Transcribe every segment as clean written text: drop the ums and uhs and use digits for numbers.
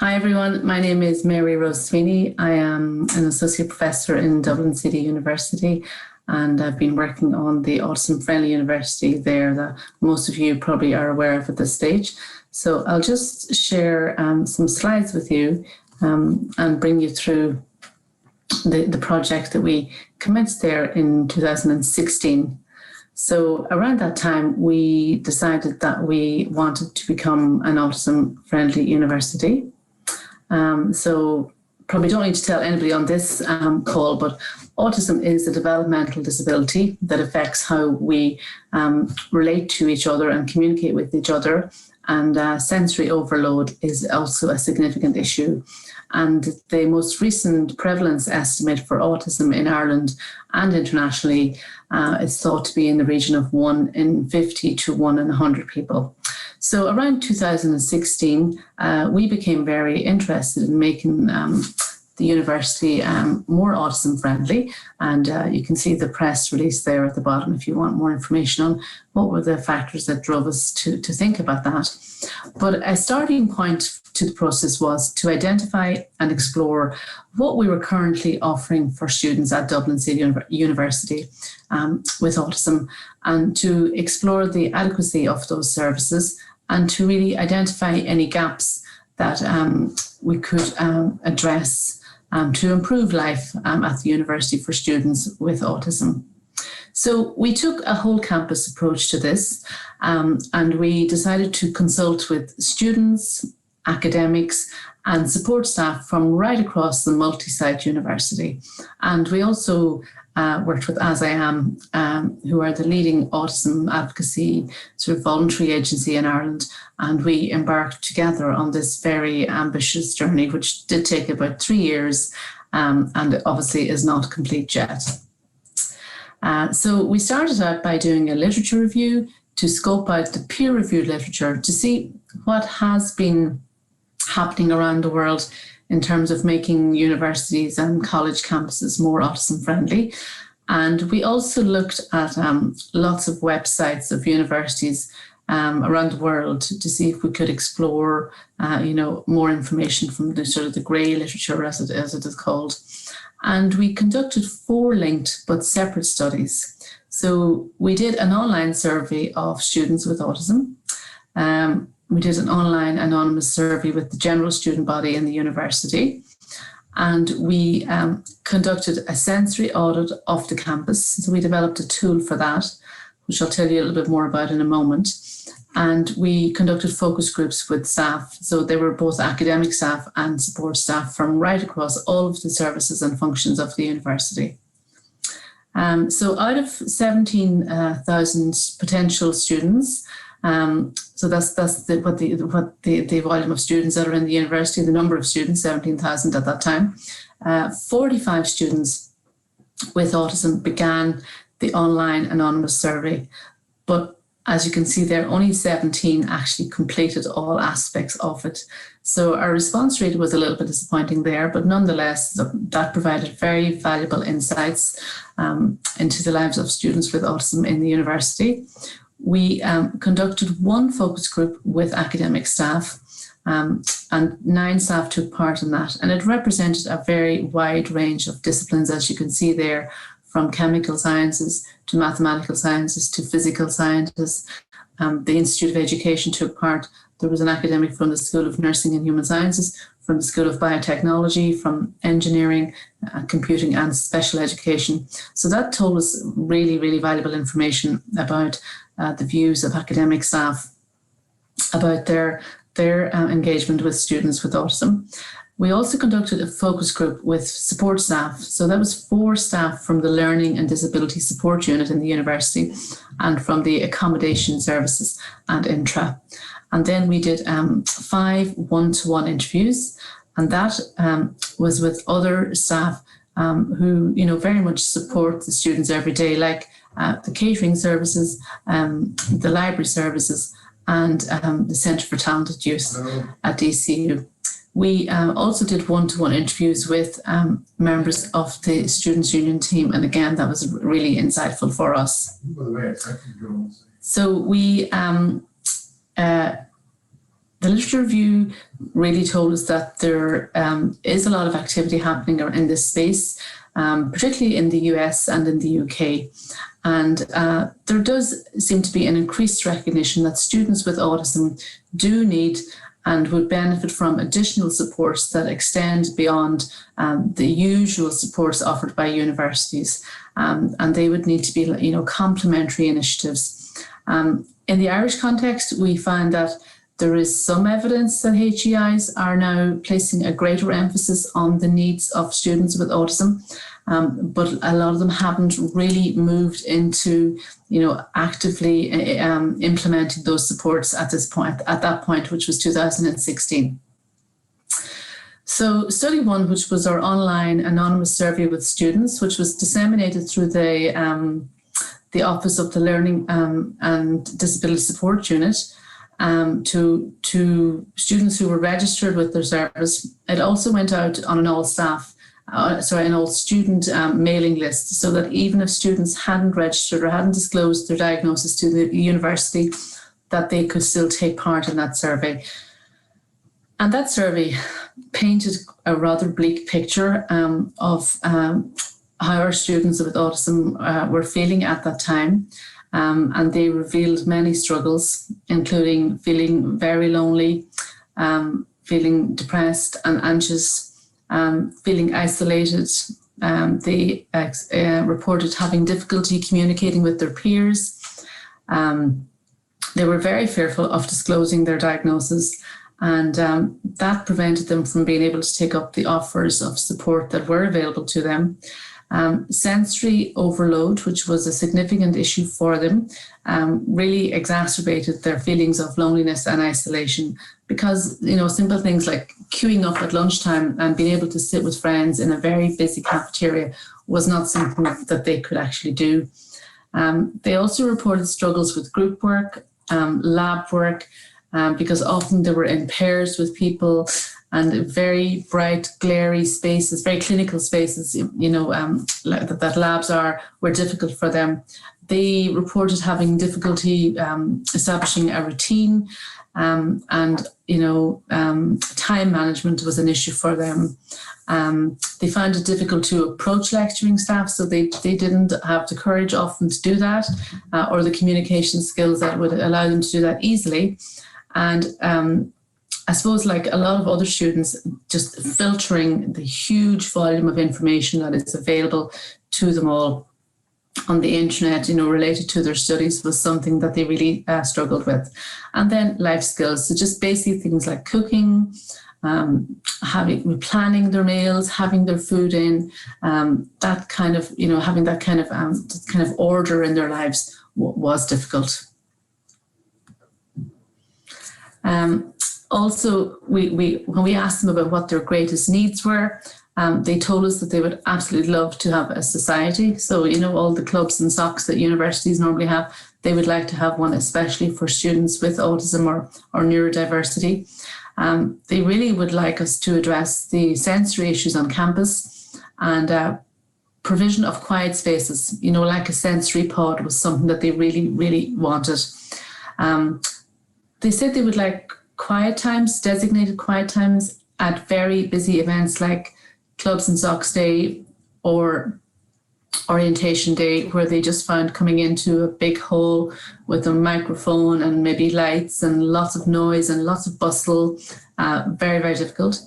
Hi everyone, my name is Mary Rose Sweeney. I am an associate professor in Dublin City University, and I've been working on the Autism Friendly University there that most of you probably are aware of at this stage. So I'll just share some slides with you and bring you through the project that we commenced there in 2016. So around that time, we decided that we wanted to become an autism-friendly university. So probably don't need to tell anybody on this call, but autism is a developmental disability that affects how we relate to each other and communicate with each other. And sensory overload is also a significant issue. And the most recent prevalence estimate for autism in Ireland and internationally is thought to be in the region of 1 in 50 to 1 in 100 people. So around 2016, we became very interested in making the university more autism friendly. And you can see the press release there at the bottom if you want more information on what were the factors that drove us to think about that. But a starting point to the process was to identify and explore what we were currently offering for students at Dublin City University with autism, and to explore the adequacy of those services and to really identify any gaps that we could address to improve life at the university for students with autism. So we took a whole campus approach to this, and we decided to consult with students, academics, and support staff from right across the multi-site university. And we also worked with As I Am, who are the leading autism advocacy sort of voluntary agency in Ireland. And we embarked together on this very ambitious journey, which did take about 3 years, and obviously is not complete yet. So we started out by doing a literature review to scope out the peer-reviewed literature to see what has been happening around the world in terms of making universities and college campuses more autism friendly. And we also looked at lots of websites of universities around the world to see if we could explore, more information from the sort of the grey literature, as it is called. And we conducted 4 linked but separate studies. So we did an online survey of students with autism. We did an online anonymous survey with the general student body in the university. And we conducted a sensory audit of the campus. So we developed a tool for that, which I'll tell you a little bit more about in a moment. And we conducted focus groups with staff. So they were both academic staff and support staff from right across all of the services and functions of the university. So out of 17,000 potential students, so that's the volume of students that are in the university, the number of students, 17,000 at that time. 45 students with autism began the online anonymous survey, but as you can see there, only 17 actually completed all aspects of it. So our response rate was a little bit disappointing there, but nonetheless, that provided very valuable insights into the lives of students with autism in the university. We conducted 1 focus group with academic staff, and 9 staff took part in that. And it represented a very wide range of disciplines, as you can see there, from chemical sciences to mathematical sciences to physical sciences. The Institute of Education took part. There was an academic from the School of Nursing and Human Sciences, from the School of Biotechnology, from engineering, computing and special education. So that told us really, really valuable information about the views of academic staff, about their engagement with students with autism. We also conducted a focus group with support staff. So that was 4 staff from the Learning and Disability Support Unit in the university and from the accommodation services and intra. And then we did 5 one-to-one interviews, and that was with other staff who, very much support the students every day, like the catering services, the library services, and the Centre for Talented Youth at DCU. We also did one-to-one interviews with members of the Students' Union team, and again, that was really insightful for us. So we, the the literature review really told us that there is a lot of activity happening in this space, particularly in the US and in the UK. And there does seem to be an increased recognition that students with autism do need and would benefit from additional supports that extend beyond the usual supports offered by universities. And they would need to be, complementary initiatives. In the Irish context, we find that there is some evidence that HEIs are now placing a greater emphasis on the needs of students with autism, but a lot of them haven't really moved into, actively implementing those supports at that point, which was 2016. So study one, which was our online anonymous survey with students, which was disseminated through the Office of the Learning and Disability Support Unit, to students who were registered with their service. It also went out on an an all student mailing list, so that even if students hadn't registered or hadn't disclosed their diagnosis to the university, that they could still take part in that survey. And that survey painted a rather bleak picture of how our students with autism were feeling at that time. And they revealed many struggles, including feeling very lonely, feeling depressed and anxious, feeling isolated. They reported having difficulty communicating with their peers. They were very fearful of disclosing their diagnosis, and that prevented them from being able to take up the offers of support that were available to them. Sensory overload, which was a significant issue for them, really exacerbated their feelings of loneliness and isolation, because simple things like queuing up at lunchtime and being able to sit with friends in a very busy cafeteria was not something that they could actually do. They also reported struggles with group work, lab work, because often they were in pairs with people, and very bright, glary spaces, very clinical spaces, that labs were difficult for them. They reported having difficulty establishing a routine, and time management was an issue for them. They found it difficult to approach lecturing staff, so they didn't have the courage often to do that, or the communication skills that would allow them to do that easily. And I suppose, like a lot of other students, just filtering the huge volume of information that is available to them all on the internet, related to their studies, was something that they really struggled with. And then life skills, so just basic things like cooking, planning their meals, having their food in, that kind of, having that kind of order in their lives was difficult. Also, when we asked them about what their greatest needs were, they told us that they would absolutely love to have a society. So, all the clubs and SOCs that universities normally have, they would like to have one, especially for students with autism or neurodiversity. They really would like us to address the sensory issues on campus, and provision of quiet spaces, like a sensory pod was something that they really, really wanted. They said they would like designated quiet times at very busy events like Clubs and SOCs Day or Orientation Day, where they just found coming into a big hall with a microphone and maybe lights and lots of noise and lots of bustle, very, very difficult.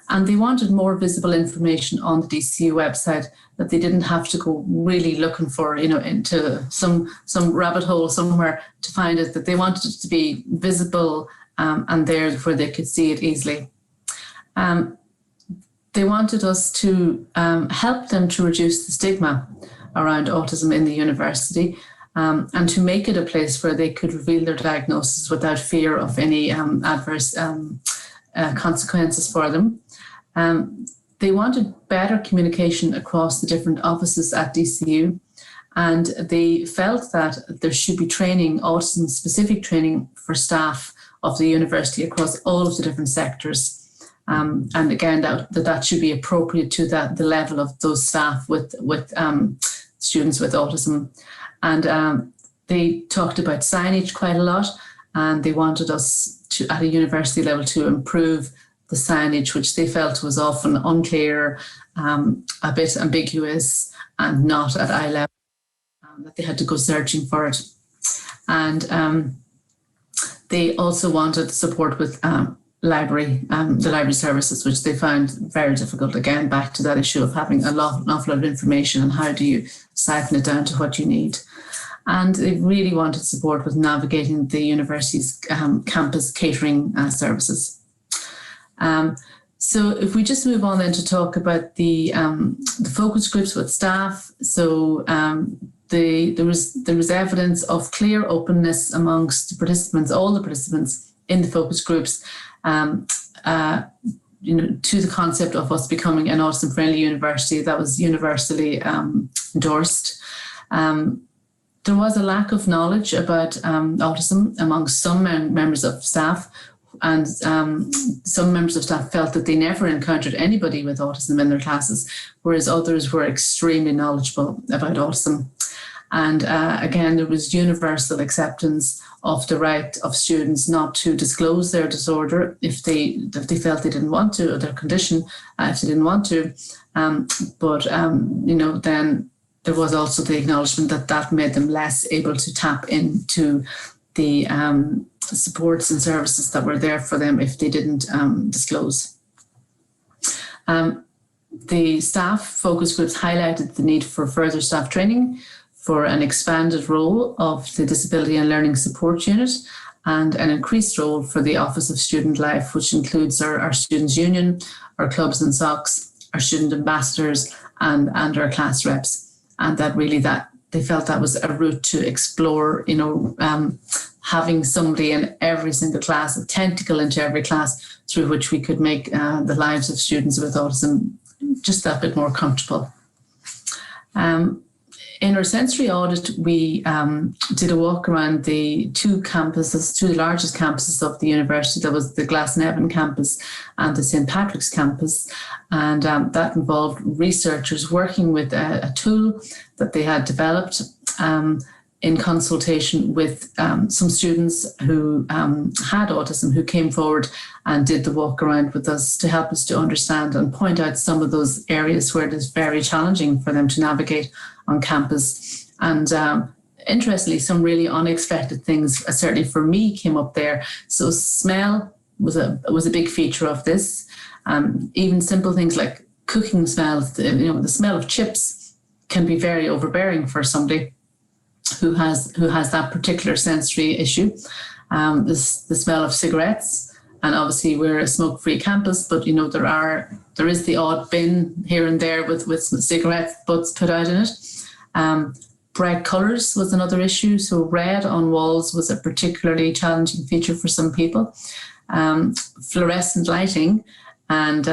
And they wanted more visible information on the DCU website, that they didn't have to go really looking for, into some rabbit hole somewhere to find it, that they wanted it to be visible and there where they could see it easily. They wanted us to help them to reduce the stigma around autism in the university, and to make it a place where they could reveal their diagnosis without fear of any adverse consequences for them. They wanted better communication across the different offices at DCU, and they felt that there should be autism-specific training for staff of the university across all of the different sectors. And again, that should be appropriate to the level of those staff with students with autism. And they talked about signage quite a lot, and they wanted us to, at a university level, to improve the signage, which they felt was often unclear, a bit ambiguous, and not at eye level, that they had to go searching for it. And they also wanted support with the library services, which they found very difficult. Again, back to that issue of having an awful lot of information and how do you siphon it down to what you need. And they really wanted support with navigating the university's campus catering services. So if we just move on then to talk about the focus groups with staff. So there was evidence of clear openness amongst the participants, all the participants in the focus groups, to the concept of us becoming an autism-friendly university that was universally endorsed. There was a lack of knowledge about autism amongst some members of staff, and some members of staff felt that they never encountered anybody with autism in their classes, whereas others were extremely knowledgeable about autism. And again, there was universal acceptance of the right of students not to disclose their disorder if they felt they didn't want to, or their condition if they didn't want to. Then there was also the acknowledgement that made them less able to tap into the supports and services that were there for them if they didn't disclose. The staff focus groups highlighted the need for further staff training, for an expanded role of the Disability and Learning Support Unit, and an increased role for the Office of Student Life, which includes our Students' Union, our clubs and SOCs, our student ambassadors, and our class reps. And that they felt that was a route to explore, having somebody in every single class, a tentacle into every class, through which we could make the lives of students with autism just that bit more comfortable. In our sensory audit, we did a walk around the two largest campuses of the university. That was the Glasnevin campus and the St. Patrick's campus. And that involved researchers working with a tool that they had developed in consultation with some students who had autism, who came forward and did the walk around with us to help us to understand and point out some of those areas where it is very challenging for them to navigate on campus. And interestingly, some really unexpected things, certainly for me, came up there. So smell was a big feature of this. Even simple things like cooking smells, the smell of chips can be very overbearing for somebody who has that particular sensory issue. The smell of cigarettes, and obviously we're a smoke-free campus, but there is the odd bin here and there with some cigarette butts put out in it. Bright colours was another issue. So red on walls was a particularly challenging feature for some people. Fluorescent lighting, and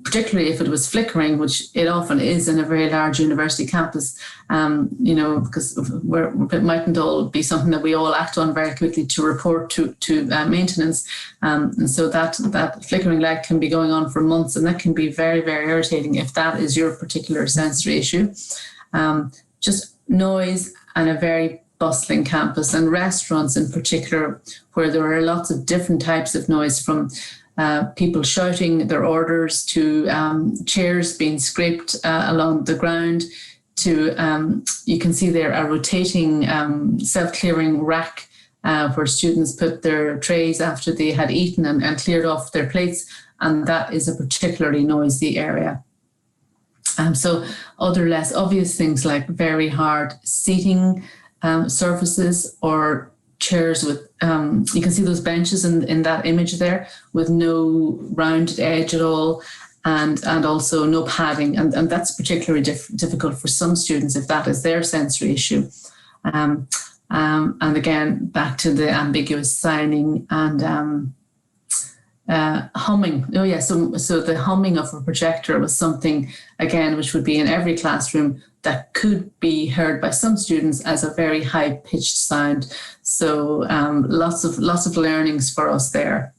particularly if it was flickering, which it often is in a very large university campus, because it mightn't all be something that we all act on very quickly to report to maintenance. And so that flickering light can be going on for months, and that can be very, very irritating if that is your particular sensory issue. Just noise and a very bustling campus, and restaurants in particular, where there are lots of different types of noise, from people shouting their orders to chairs being scraped along the ground to, you can see there a rotating self-clearing rack where students put their trays after they had eaten and cleared off their plates, and that is a particularly noisy area. So other less obvious things like very hard seating surfaces, or chairs with, you can see those benches in that image there with no rounded edge at all, and also no padding. And that's particularly difficult for some students if that is their sensory issue. And again, back to the ambiguous signing and humming. Oh yeah, so the humming of a projector was something, again, which would be in every classroom, that could be heard by some students as a very high-pitched sound. So lots of learnings for us there.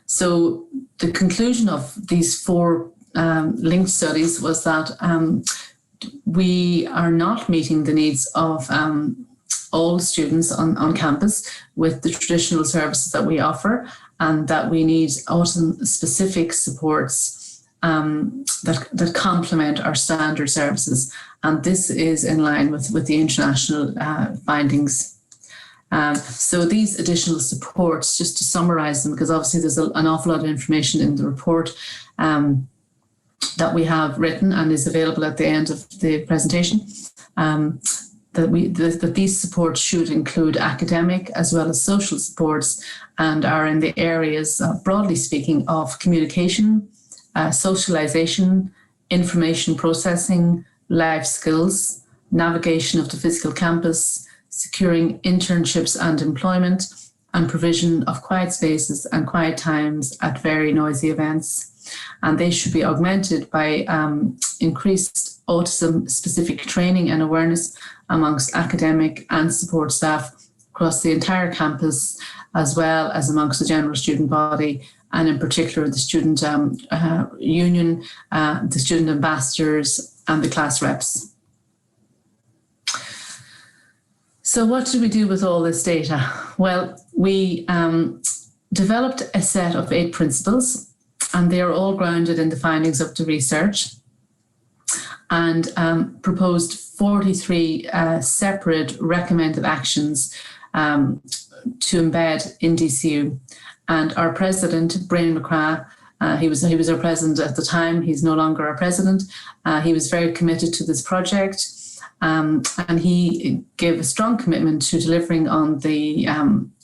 So the conclusion of these 4 linked studies was that we are not meeting the needs of all students on campus with the traditional services that we offer, and that we need autism-specific supports that complement our standard services. And this is in line with the international findings. So these additional supports, just to summarise them, because obviously there's an awful lot of information in the report that we have written and is available at the end of the presentation, that these supports should include academic as well as social supports, and are in the areas, broadly speaking, of communication, socialization, information processing, life skills, navigation of the physical campus, securing internships and employment, and provision of quiet spaces and quiet times at very noisy events. And they should be augmented by increased autism-specific training and awareness amongst academic and support staff across the entire campus, as well as amongst the general student body, and in particular the student union, the student ambassadors, and the class reps. So what did we do with all this data? Well, we developed a set of 8 principles, and they are all grounded in the findings of the research, and proposed 43 separate recommended actions to embed in DCU. And our president, Brian McCrath, he was our president at the time. He's no longer our president. He was very committed to this project, and he gave a strong commitment to delivering on the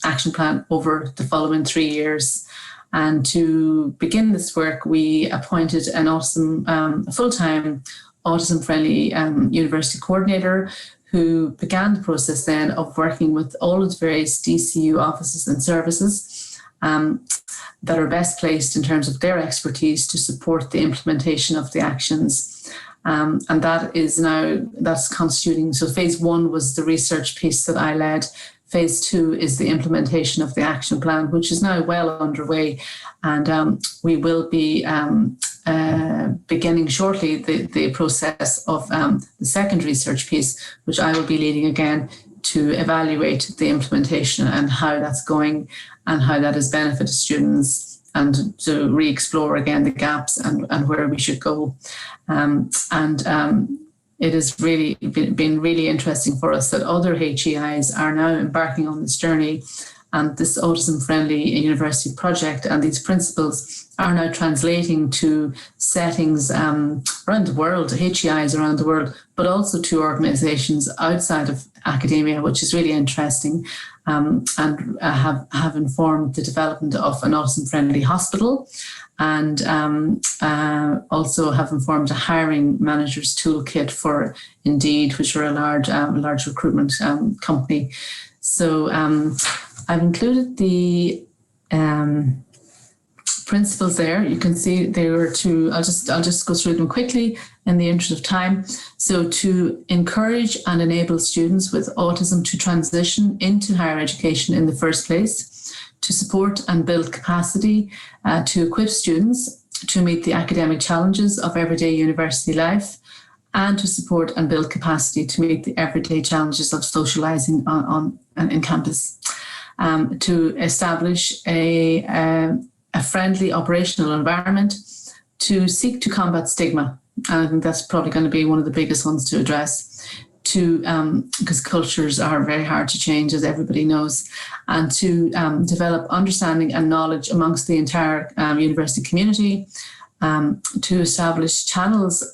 action plan over the following 3 years. And to begin this work, we appointed an full-time autism-friendly university coordinator, who began the process then of working with all of the various DCU offices and services that are best placed in terms of their expertise to support the implementation of the actions. And that's constituting, so phase 1 was the research piece that I led. Phase 2 is the implementation of the action plan, which is now well underway. And we will be beginning shortly the process of the second research piece, which I will be leading again, to evaluate the implementation and how that's going and how that has benefited students, and to re-explore again the gaps and where we should go. It has really been really interesting for us that other HEIs are now embarking on this journey, and this autism-friendly university project and these principles are now translating to settings around the world, HEIs around the world, but also to organisations outside of academia, which is really interesting, and have informed the development of an autism-friendly hospital, and also have informed a hiring managers toolkit for Indeed, which are a large recruitment company. So I've included the principles there. You can see they were I'll just go through them quickly in the interest of time. So to encourage and enable students with autism to transition into higher education in the first place, to support and build capacity to equip students to meet the academic challenges of everyday university life, and to support and build capacity to meet the everyday challenges of socialising in campus. To establish a friendly operational environment, to seek to combat stigma. And I think that's probably going to be one of the biggest ones to address, because cultures are very hard to change, as everybody knows, and to develop understanding and knowledge amongst the entire university community, to establish channels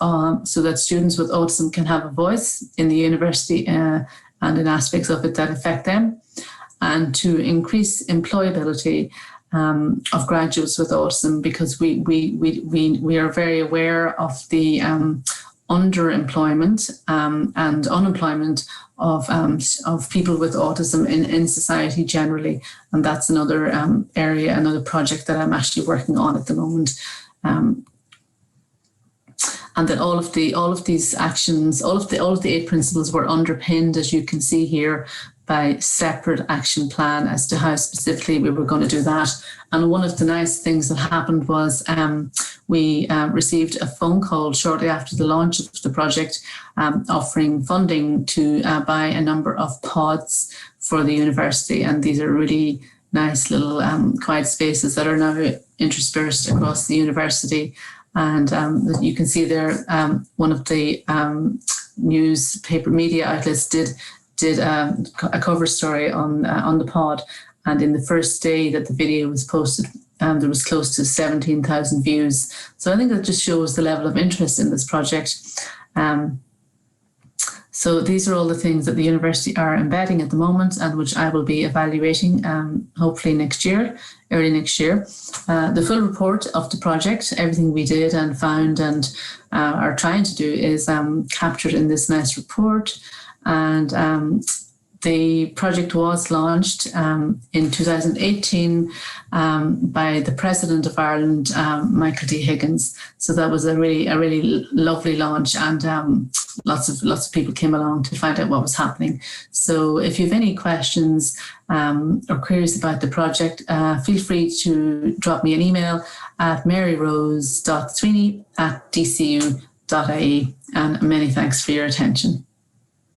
so that students with autism can have a voice in the university and in aspects of it that affect them, and to increase employability of graduates with autism, because we are very aware of the underemployment and unemployment of people with autism in society generally, and that's another area, another project that I'm actually working on at the moment. and that all of these actions, all of the 8 principles were underpinned, as you can see here, by separate action plan as to how specifically we were going to do that. And one of the nice things that happened was we received a phone call shortly after the launch of the project, offering funding to buy a number of pods for the university. And these are really nice little quiet spaces that are now interspersed across the university. And you can see there, one of the newspaper media outlets did a cover story on the pod, and in the first day that the video was posted, there was close to 17,000 views. So I think that just shows the level of interest in this project. So these are all the things that the university are embedding at the moment, and which I will be evaluating hopefully early next year. The full report of the project, everything we did and found and are trying to do, is captured in this nice report. And the project was launched in 2018 by the President of Ireland, Michael D. Higgins. So that was a really lovely launch, and lots of people came along to find out what was happening. So if you have any questions or queries about the project, feel free to drop me an email at maryrose.sweeney@dcu.ie. And many thanks for your attention.